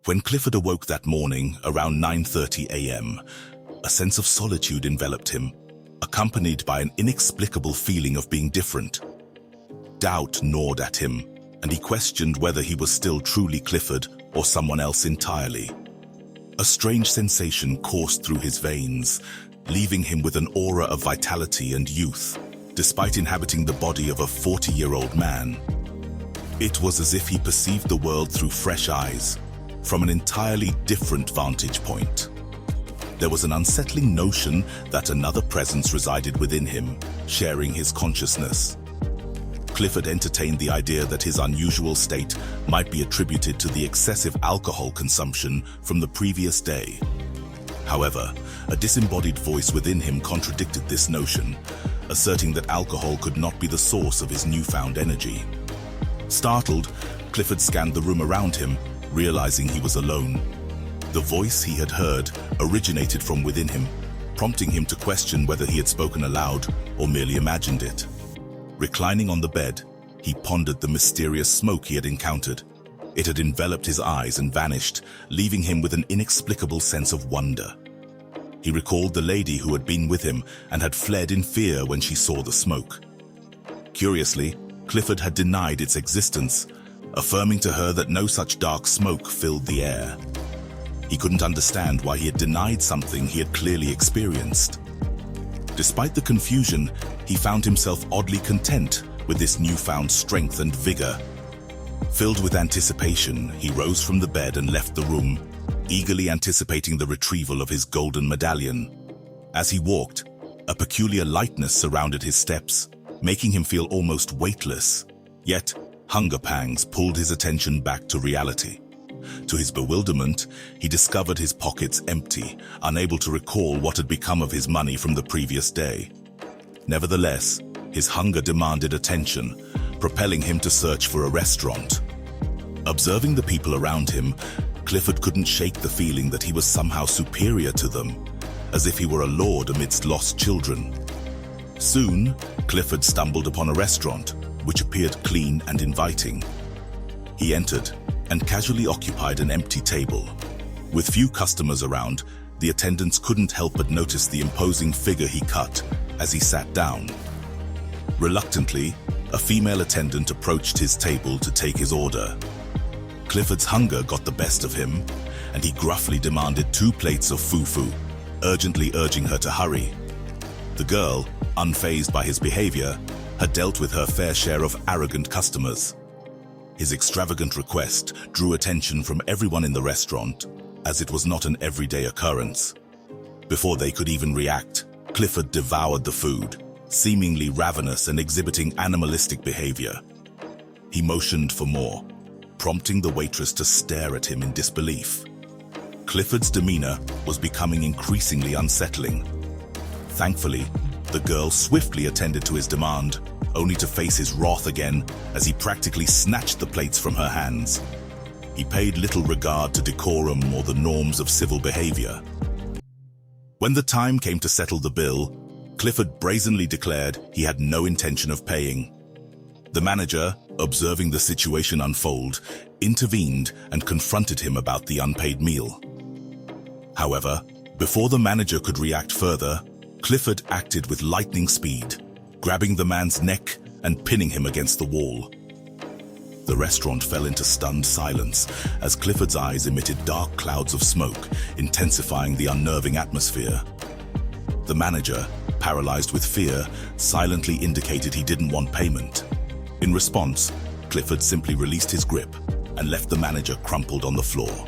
When Clifford awoke that morning, around 9:30 a.m., a sense of solitude enveloped him, accompanied by an inexplicable feeling of being different. Doubt gnawed at him, and he questioned whether he was still truly Clifford or someone else entirely. A strange sensation coursed through his veins, leaving him with an aura of vitality and youth, despite inhabiting the body of a 40-year-old man. It was as if he perceived the world through fresh eyes, from an entirely different vantage point. There was an unsettling notion that another presence resided within him, sharing his consciousness. Clifford entertained the idea that his unusual state might be attributed to the excessive alcohol consumption from the previous day. However, a disembodied voice within him contradicted this notion, asserting that alcohol could not be the source of his newfound energy. Startled, Clifford scanned the room around him, realizing he was alone. The voice he had heard originated from within him, prompting him to question whether he had spoken aloud or merely imagined it. Reclining on the bed, he pondered the mysterious smoke he had encountered. It had enveloped his eyes and vanished, leaving him with an inexplicable sense of wonder. He recalled the lady who had been with him and had fled in fear when she saw the smoke. Curiously, Clifford had denied its existence, affirming to her that no such dark smoke filled the air. He couldn't understand why he had denied something he had clearly experienced. Despite the confusion, he found himself oddly content with this newfound strength and vigor. Filled with anticipation, he rose from the bed and left the room, eagerly anticipating the retrieval of his golden medallion. As he walked, a peculiar lightness surrounded his steps, making him feel almost weightless. Yet, hunger pangs pulled his attention back to reality. To his bewilderment, he discovered his pockets empty, unable to recall what had become of his money from the previous day. Nevertheless, his hunger demanded attention, propelling him to search for a restaurant. Observing the people around him, Clifford couldn't shake the feeling that he was somehow superior to them, as if he were a lord amidst lost children. Soon, Clifford stumbled upon a restaurant, which appeared clean and inviting. He entered and casually occupied an empty table. With few customers around, the attendants couldn't help but notice the imposing figure he cut as he sat down. Reluctantly, a female attendant approached his table to take his order. Clifford's hunger got the best of him, and he gruffly demanded 2 plates of fufu, urgently urging her to hurry. The girl, unfazed by his behavior, had dealt with her fair share of arrogant customers. His extravagant request drew attention from everyone in the restaurant, as it was not an everyday occurrence. Before they could even react, Clifford devoured the food, seemingly ravenous and exhibiting animalistic behavior. He motioned for more, prompting the waitress to stare at him in disbelief. Clifford's demeanor was becoming increasingly unsettling. Thankfully, the girl swiftly attended to his demand, only to face his wrath again as he practically snatched the plates from her hands. He paid little regard to decorum or the norms of civil behavior. When the time came to settle the bill, Clifford brazenly declared he had no intention of paying. The manager, observing the situation unfold, intervened and confronted him about the unpaid meal. However, before the manager could react further, Clifford acted with lightning speed, grabbing the man's neck and pinning him against the wall. The restaurant fell into stunned silence as Clifford's eyes emitted dark clouds of smoke, intensifying the unnerving atmosphere. The manager, paralyzed with fear, silently indicated he didn't want payment. In response, Clifford simply released his grip and left the manager crumpled on the floor.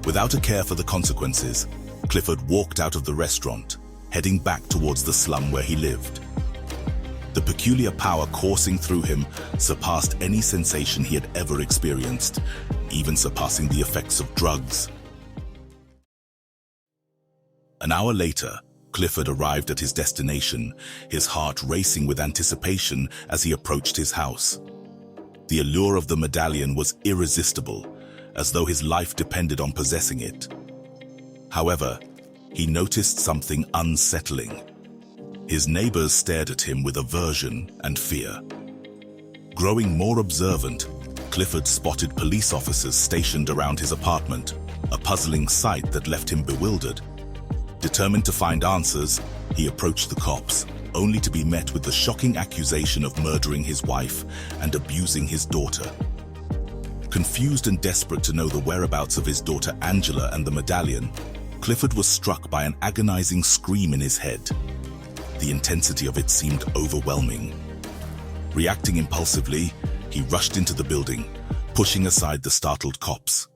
Without a care for the consequences, Clifford walked out of the restaurant, heading back towards the slum where he lived. The peculiar power coursing through him surpassed any sensation he had ever experienced, even surpassing the effects of drugs. An hour later, Clifford arrived at his destination, his heart racing with anticipation as he approached his house. The allure of the medallion was irresistible, as though his life depended on possessing it. However, he noticed something unsettling. His neighbors stared at him with aversion and fear. Growing more observant, Clifford spotted police officers stationed around his apartment, a puzzling sight that left him bewildered. Determined to find answers, he approached the cops, only to be met with the shocking accusation of murdering his wife and abusing his daughter. Confused and desperate to know the whereabouts of his daughter Angela and the medallion, Clifford was struck by an agonizing scream in his head. The intensity of it seemed overwhelming. Reacting impulsively, he rushed into the building, pushing aside the startled cops.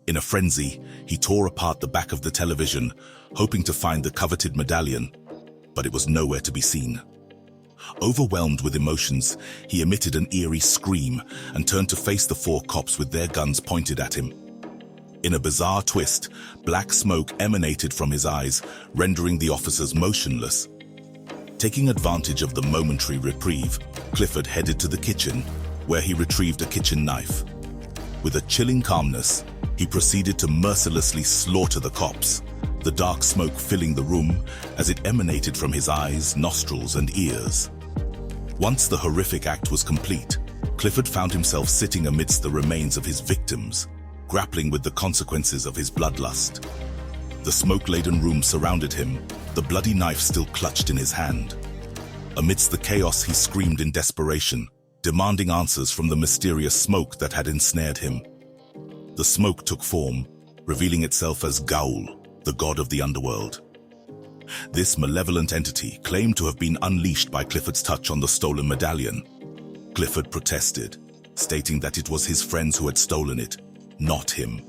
In a frenzy, he tore apart the back of the television, hoping to find the coveted medallion, but it was nowhere to be seen. Overwhelmed with emotions, he emitted an eerie scream and turned to face the four cops with their guns pointed at him. In a bizarre twist, black smoke emanated from his eyes, rendering the officers motionless. Taking advantage of the momentary reprieve, Clifford headed to the kitchen, where he retrieved a kitchen knife. With a chilling calmness, he proceeded to mercilessly slaughter the cops, the dark smoke filling the room as it emanated from his eyes, nostrils, and ears. Once the horrific act was complete, Clifford found himself sitting amidst the remains of his victims, grappling with the consequences of his bloodlust. The smoke-laden room surrounded him, the bloody knife still clutched in his hand. Amidst the chaos, he screamed in desperation, demanding answers from the mysterious smoke that had ensnared him. The smoke took form, revealing itself as Ghaoul, the god of the underworld. This malevolent entity claimed to have been unleashed by Clifford's touch on the stolen medallion. Clifford protested, stating that it was his friends who had stolen it, not him.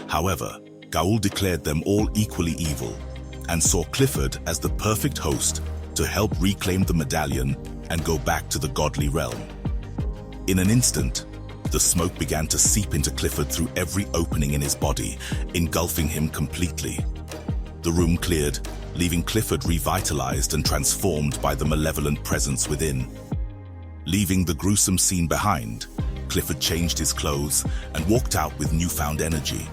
However, Ghaoul declared them all equally evil and saw Clifford as the perfect host to help reclaim the medallion and go back to the godly realm. In an instant, the smoke began to seep into Clifford through every opening in his body, engulfing him completely. The room cleared, leaving Clifford revitalized and transformed by the malevolent presence within. Leaving the gruesome scene behind, Clifford changed his clothes and walked out with newfound energy,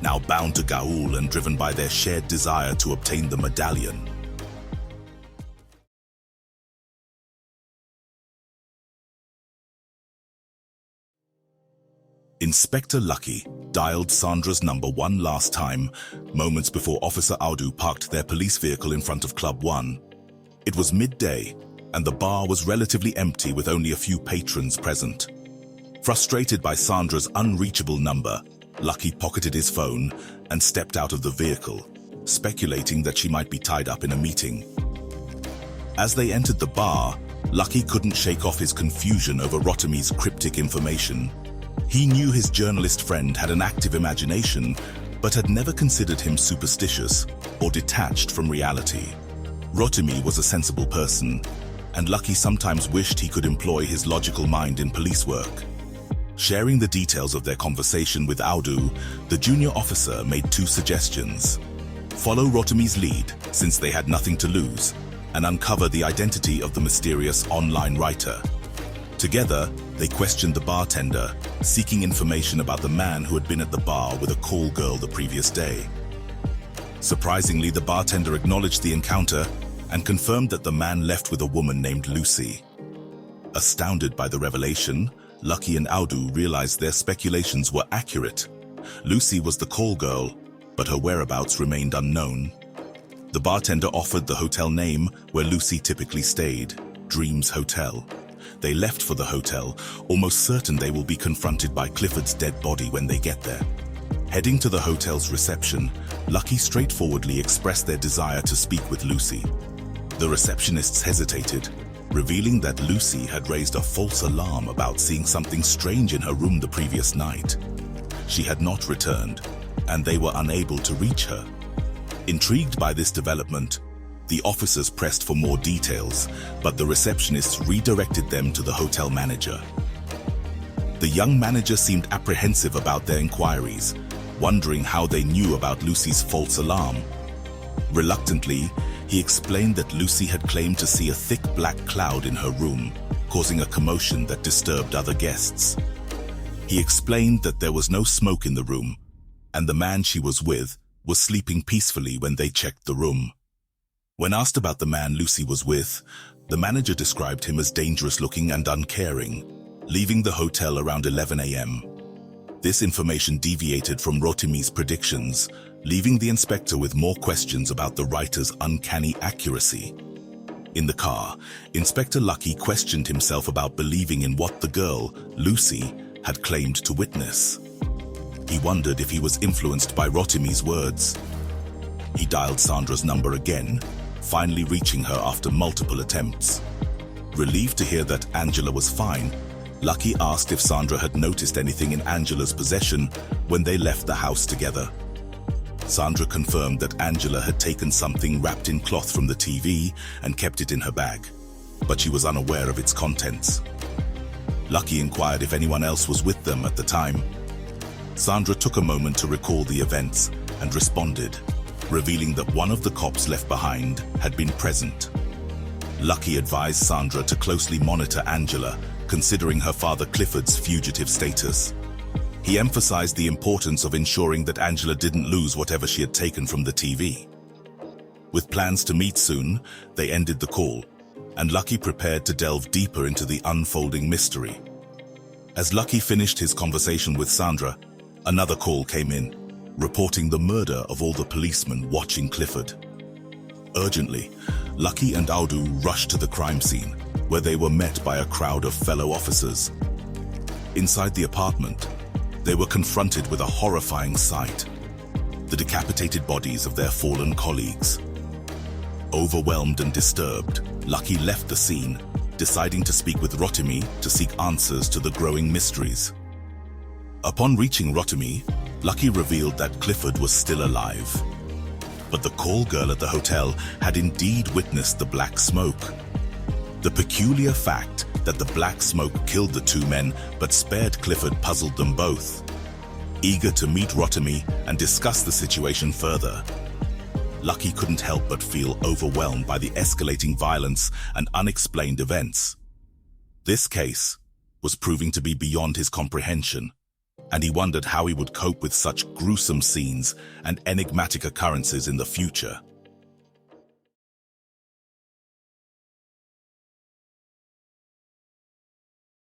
now bound to Ghaoul and driven by their shared desire to obtain the medallion. Inspector Lucky dialed Sandra's number one last time, moments before Officer Audu parked their police vehicle in front of Club 1. It was midday, and the bar was relatively empty with only a few patrons present. Frustrated by Sandra's unreachable number, Lucky pocketed his phone and stepped out of the vehicle, speculating that she might be tied up in a meeting. As they entered the bar, Lucky couldn't shake off his confusion over Rotami's cryptic information. He knew his journalist friend had an active imagination, but had never considered him superstitious or detached from reality. Rotami was a sensible person, and Lucky sometimes wished he could employ his logical mind in police work. Sharing the details of their conversation with Audu, the junior officer made two suggestions. Follow Rotami's lead, since they had nothing to lose, and uncover the identity of the mysterious online writer. Together, they questioned the bartender, seeking information about the man who had been at the bar with a call girl the previous day. Surprisingly, the bartender acknowledged the encounter and confirmed that the man left with a woman named Lucy. Astounded by the revelation, Lucky and Audu realized their speculations were accurate. Lucy was the call girl, but her whereabouts remained unknown. The bartender offered the hotel name where Lucy typically stayed, Dreams Hotel. They left for the hotel, almost certain they will be confronted by Clifford's dead body when they get there. Heading to the hotel's reception, Lucky straightforwardly expressed their desire to speak with Lucy. The receptionists hesitated, revealing that Lucy had raised a false alarm about seeing something strange in her room the previous night. She had not returned, and they were unable to reach her. Intrigued by this development, the officers pressed for more details, but the receptionists redirected them to the hotel manager. The young manager seemed apprehensive about their inquiries, wondering how they knew about Lucy's false alarm. Reluctantly, he explained that Lucy had claimed to see a thick black cloud in her room, causing a commotion that disturbed other guests. He explained that there was no smoke in the room, and the man she was with was sleeping peacefully when they checked the room. When asked about the man Lucy was with, the manager described him as dangerous-looking and uncaring. leaving the hotel around 11 a.m. This information deviated from Rotimi's predictions, leaving the inspector with more questions about the writer's uncanny accuracy. In the car, Inspector Lucky questioned himself about believing in what the girl, Lucy, had claimed to witness. He wondered if he was influenced by Rotimi's words. He dialed Sandra's number again, finally reaching her after multiple attempts. Relieved to hear that Angela was fine, Lucky asked if Sandra had noticed anything in Angela's possession when they left the house together. Sandra confirmed that Angela had taken something wrapped in cloth from the TV and kept it in her bag, but she was unaware of its contents. Lucky inquired if anyone else was with them at the time. Sandra took a moment to recall the events and responded, revealing that one of the cops left behind had been present. Lucky advised Sandra to closely monitor Angela, considering her father Clifford's fugitive status. He emphasized the importance of ensuring that Angela didn't lose whatever she had taken from the TV. With plans to meet soon, they ended the call, and Lucky prepared to delve deeper into the unfolding mystery. As Lucky finished his conversation with Sandra, another call came in, reporting the murder of all the policemen watching Clifford. Urgently, Lucky and Audu rushed to the crime scene, where they were met by a crowd of fellow officers. Inside the apartment, they were confronted with a horrifying sight: the decapitated bodies of their fallen colleagues. Overwhelmed and disturbed, Lucky left the scene, deciding to speak with Rotimi to seek answers to the growing mysteries. Upon reaching Rotimi, Lucky revealed that Clifford was still alive. But the call girl at the hotel had indeed witnessed the black smoke. The peculiar fact that the black smoke killed the two men but spared Clifford puzzled them both. Eager to meet Rotimi and discuss the situation further, Lucky couldn't help but feel overwhelmed by the escalating violence and unexplained events. This case was proving to be beyond his comprehension, and he wondered how he would cope with such gruesome scenes and enigmatic occurrences in the future.